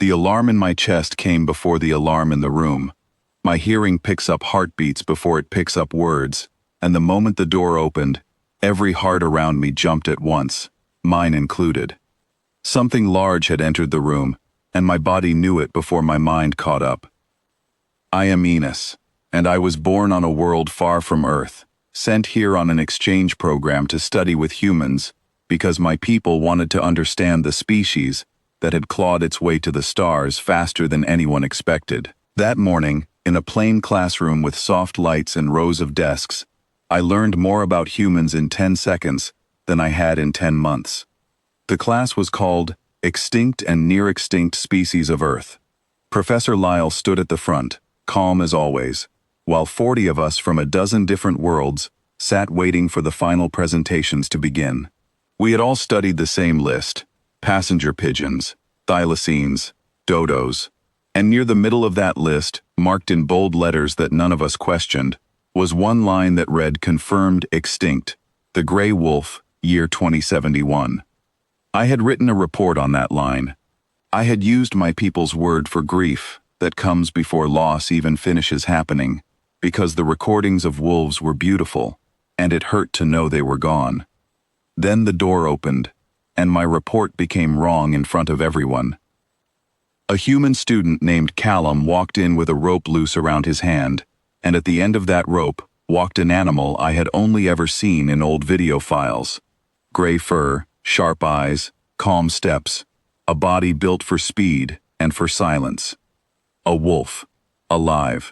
The alarm in my chest came before the alarm in the room. My hearing picks up heartbeats before it picks up words, and the moment the door opened, every heart around me jumped at once, mine included. Something large had entered the room, and my body knew it before my mind caught up. I am Enos, and I was born on a world far from Earth, sent here on an exchange program to study with humans, because my people wanted to understand the species that had clawed its way to the stars faster than anyone expected. That morning, in a plain classroom with soft lights and rows of desks, I learned more about humans in 10 seconds than I had in 10 months. The class was called Extinct and Near Extinct Species of Earth. Professor Lyle stood at the front, calm as always, while 40 of us from a dozen different worlds sat waiting for the final presentations to begin. We had all studied the same list: passenger pigeons, thylacines, dodos, and near the middle of that list, marked in bold letters that none of us questioned, was one line that read "Confirmed Extinct, the Gray Wolf, year 2071. I had written a report on that line. I had used my people's word for grief that comes before loss even finishes happening, because the recordings of wolves were beautiful, and it hurt to know they were gone. Then the door opened, and my report became wrong in front of everyone. A human student named Callum walked in with a rope loose around his hand, and at the end of that rope walked an animal I had only ever seen in old video files. Gray fur, sharp eyes, calm steps, a body built for speed and for silence. A wolf, alive,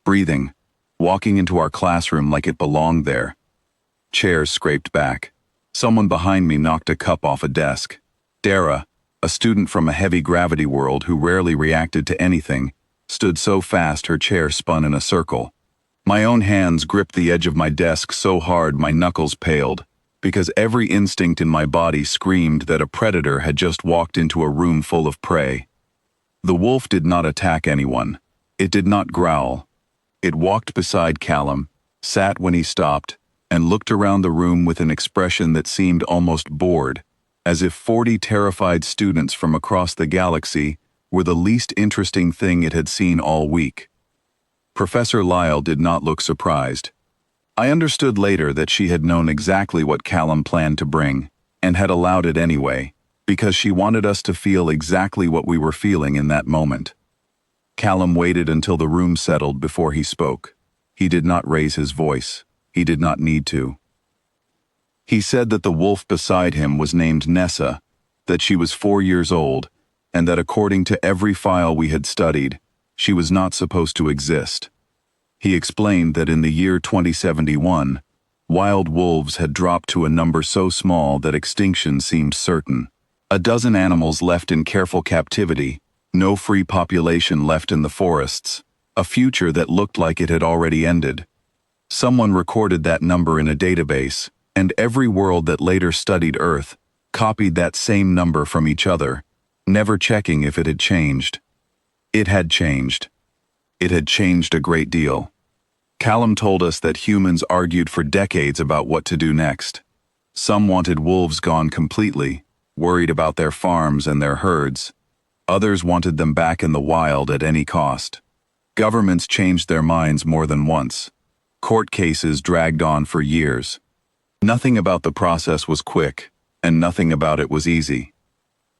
breathing, walking into our classroom like it belonged there. Chairs scraped back. Someone behind me knocked a cup off a desk. Dara, a student from a heavy gravity world who rarely reacted to anything, stood so fast her chair spun in a circle. My own hands gripped the edge of my desk so hard my knuckles paled, because every instinct in my body screamed that a predator had just walked into a room full of prey. The wolf did not attack anyone. It did not growl. It walked beside Callum, sat when he stopped, and looked around the room with an expression that seemed almost bored, as if 40 terrified students from across the galaxy were the least interesting thing it had seen all week. Professor Lyle did not look surprised. I understood later that she had known exactly what Callum planned to bring, and had allowed it anyway, because she wanted us to feel exactly what we were feeling in that moment. Callum waited until the room settled before he spoke. He did not raise his voice. He did not need to. He said that the wolf beside him was named Nessa, that she was 4 years old, and that according to every file we had studied, she was not supposed to exist. He explained that in the year 2071, wild wolves had dropped to a number so small that extinction seemed certain. A dozen animals left in careful captivity, no free population left in the forests, a future that looked like it had already ended. Someone recorded that number in a database, and every world that later studied Earth copied that same number from each other, never checking if it had changed. It had changed. It had changed a great deal. Callum told us that humans argued for decades about what to do next. Some wanted wolves gone completely, worried about their farms and their herds. Others wanted them back in the wild at any cost. Governments changed their minds more than once. Court cases dragged on for years. Nothing about the process was quick, and nothing about it was easy.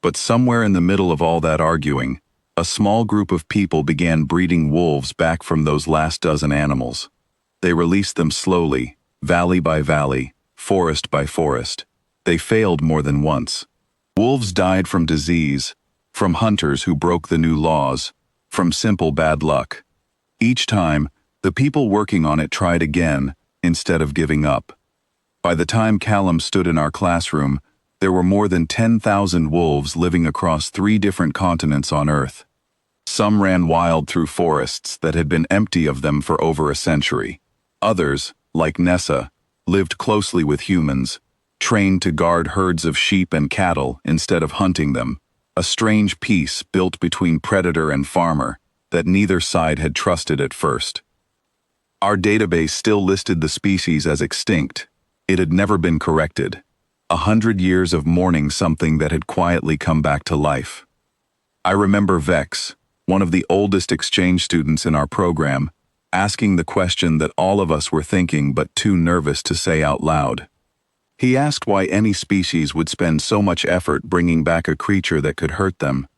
But somewhere in the middle of all that arguing, a small group of people began breeding wolves back from those last dozen animals. They released them slowly, valley by valley, forest by forest. They failed more than once. Wolves died from disease, from hunters who broke the new laws, from simple bad luck. Each time, the people working on it tried again, instead of giving up. By the time Callum stood in our classroom, there were more than 10,000 wolves living across 3 different continents on Earth. Some ran wild through forests that had been empty of them for over a century. Others, like Nessa, lived closely with humans, trained to guard herds of sheep and cattle instead of hunting them, a strange peace built between predator and farmer that neither side had trusted at first. Our database still listed the species as extinct. It had never been corrected. 100 years of mourning something that had quietly come back to life. I remember Vex, one of the oldest exchange students in our program, asking the question that all of us were thinking but too nervous to say out loud. He asked why any species would spend so much effort bringing back a creature that could hurt them.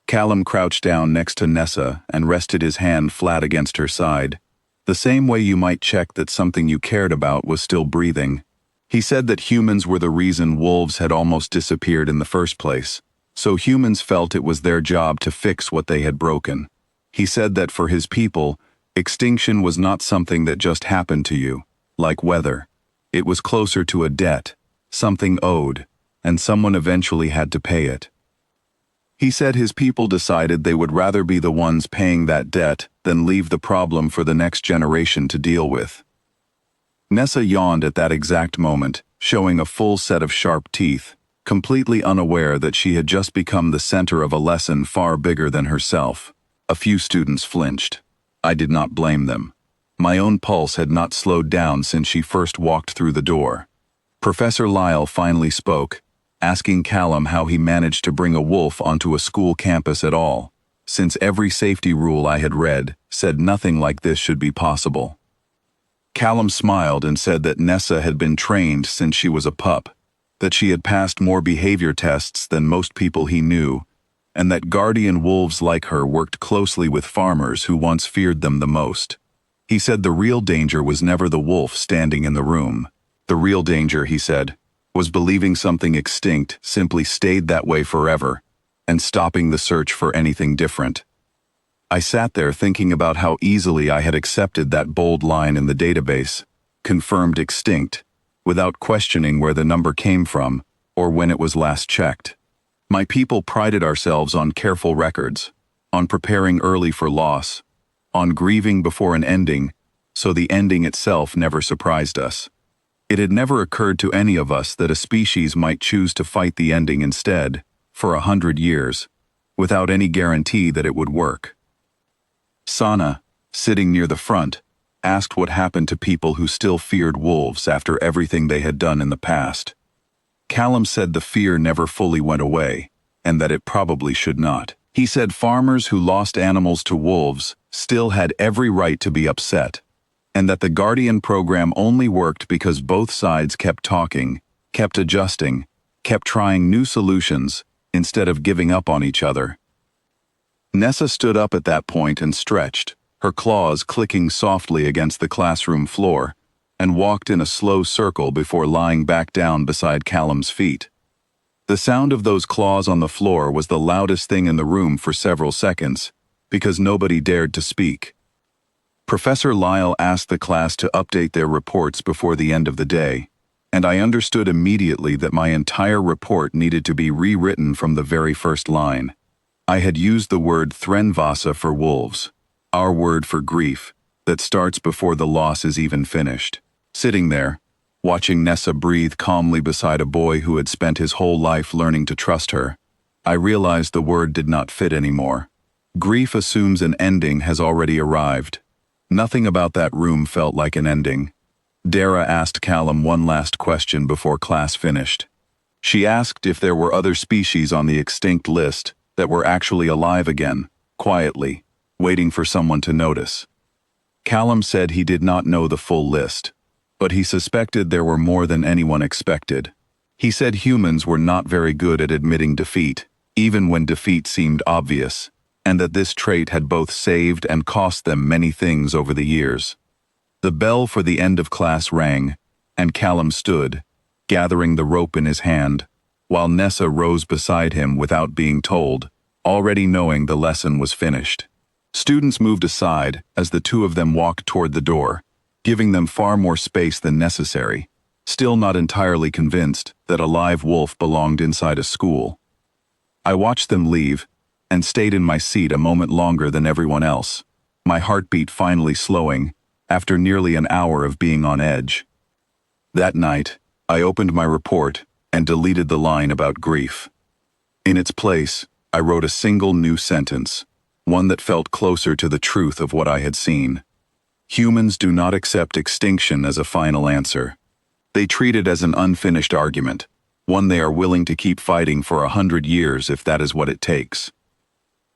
Callum crouched down next to Nessa and rested his hand flat against her side, the same way you might check that something you cared about was still breathing. He said that humans were the reason wolves had almost disappeared in the first place, so humans felt it was their job to fix what they had broken. He said that for his people, extinction was not something that just happened to you, like weather. It was closer to a debt, something owed, and someone eventually had to pay it. He said his people decided they would rather be the ones paying that debt than leave the problem for the next generation to deal with. Nessa yawned at that exact moment, showing a full set of sharp teeth, completely unaware that she had just become the center of a lesson far bigger than herself. A few students flinched. I did not blame them. My own pulse had not slowed down since she first walked through the door. Professor Lyle finally spoke, asking Callum how he managed to bring a wolf onto a school campus at all, since every safety rule I had read said nothing like this should be possible. Callum smiled and said that Nessa had been trained since she was a pup, that she had passed more behavior tests than most people he knew, and that guardian wolves like her worked closely with farmers who once feared them the most. He said the real danger was never the wolf standing in the room. The real danger, he said, was believing something extinct simply stayed that way forever, and stopping the search for anything different. I sat there thinking about how easily I had accepted that bold line in the database, confirmed extinct, without questioning where the number came from or when it was last checked. My people prided ourselves on careful records, on preparing early for loss, on grieving before an ending, so the ending itself never surprised us. It had never occurred to any of us that a species might choose to fight the ending instead, for 100 years, without any guarantee that it would work. Sana, sitting near the front, asked what happened to people who still feared wolves after everything they had done in the past. Callum said the fear never fully went away, and that it probably should not. He said farmers who lost animals to wolves still had every right to be upset, and that the Guardian program only worked because both sides kept talking, kept adjusting, kept trying new solutions instead of giving up on each other. Nessa stood up at that point and stretched, her claws clicking softly against the classroom floor, and walked in a slow circle before lying back down beside Callum's feet. The sound of those claws on the floor was the loudest thing in the room for several seconds, because nobody dared to speak. Professor Lyle asked the class to update their reports before the end of the day, and I understood immediately that my entire report needed to be rewritten from the very first line. I had used the word threnvasa for wolves, our word for grief, that starts before the loss is even finished. Sitting there, watching Nessa breathe calmly beside a boy who had spent his whole life learning to trust her, I realized the word did not fit anymore. Grief assumes an ending has already arrived. Nothing about that room felt like an ending. Dara asked Callum one last question before class finished. She asked if there were other species on the extinct list that were actually alive again, quietly, waiting for someone to notice. Callum said he did not know the full list, but he suspected there were more than anyone expected. He said humans were not very good at admitting defeat, even when defeat seemed obvious, and that this trait had both saved and cost them many things over the years. The bell for the end of class rang, and Callum stood, gathering the rope in his hand, while Nessa rose beside him without being told, already knowing the lesson was finished. Students moved aside as the two of them walked toward the door, giving them far more space than necessary, still not entirely convinced that a live wolf belonged inside a school. I watched them leave, and stayed in my seat a moment longer than everyone else, my heartbeat finally slowing after nearly an hour of being on edge. That night, I opened my report and deleted the line about grief. In its place, I wrote a single new sentence, one that felt closer to the truth of what I had seen. Humans do not accept extinction as a final answer. They treat it as an unfinished argument, one they are willing to keep fighting for 100 years if that is what it takes.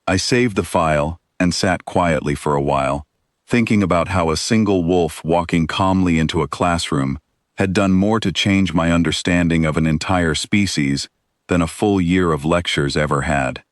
I saved the file and sat quietly for a while, thinking about how a single wolf walking calmly into a classroom had done more to change my understanding of an entire species than a full year of lectures ever had.